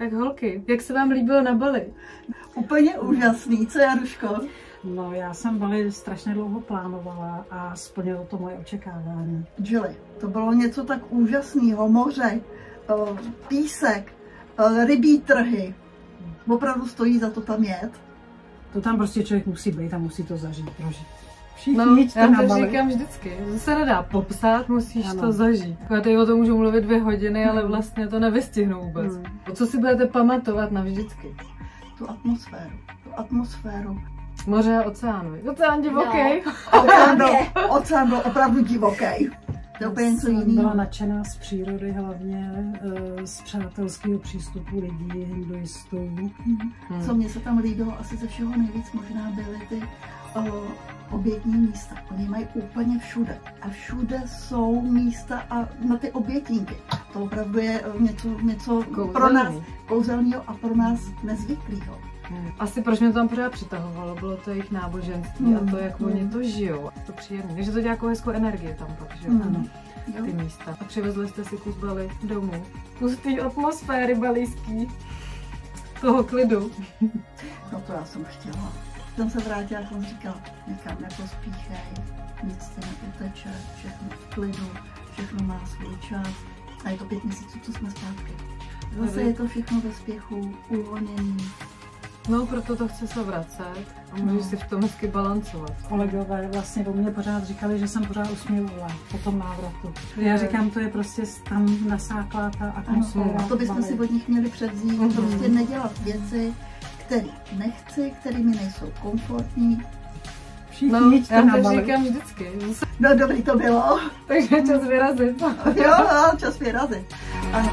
Tak holky, jak se vám líbilo na Bali? Úplně úžasný, co Jaruško? No, já jsem Bali strašně dlouho plánovala a splnilo to moje očekávání. Julie, to bylo něco tak úžasného, moře, písek, rybí trhy. Opravdu stojí za to tam jet. To tam prostě člověk musí být a musí to zažít, prožít. No, já to říkám vždycky, to se nedá popsat, musíš to zažít. Já tady o tom můžu mluvit 2 hodiny, ale vlastně to nevystihnu vůbec. Co si budete pamatovat navždycky? Tu atmosféru. Moře a oceán. Oceán divoký. Oceán byl opravdu divoký. To je úplně něco jiného. Byla nadšená z přírody, hlavně z přátelského přístupu lidí, hinduistů. Co mně se tam líbilo asi ze všeho nejvíc možná byly ty obětní místa. Oni mají úplně všude. A všude jsou místa a na ty obětínky. To opravdu je něco pro nás kouzelného a pro nás nezvyklého. Asi proč mě to tam pořád přitahovalo, bylo to jejich náboženství a to, jak oni to žijou. To příjemné, takže to dělá jako hezkou energii tam pak, že ty místa. A přivezli jste si kus Bali domů. Kus té atmosféry balijský. Toho klidu. No to já jsem chtěla. Jsem se vrátila, jak jsem říkala, někam nepospíchej, nic se neuteče, všechno v klidu, všechno má svůj čas. A je to 5 měsíců, co jsme zpátky. Zase je to všechno ve spěchu, uvolnění. No, proto to chce se vracet a můžeš si v tom hezky balancovat. Kolegové vlastně o mě pořád říkali, že jsem pořád usměvavá po tom návratu. Já říkám, to je prostě tam nasáklá ta atmosféra. A to bychom si od nich měli převzít, prostě nedělat věci, které nechci, které mi nejsou komfortní. Všichni já to říkám vždycky. No dobrý to bylo. Takže čas vyrazit. Jo, čas vyrazit. Ano.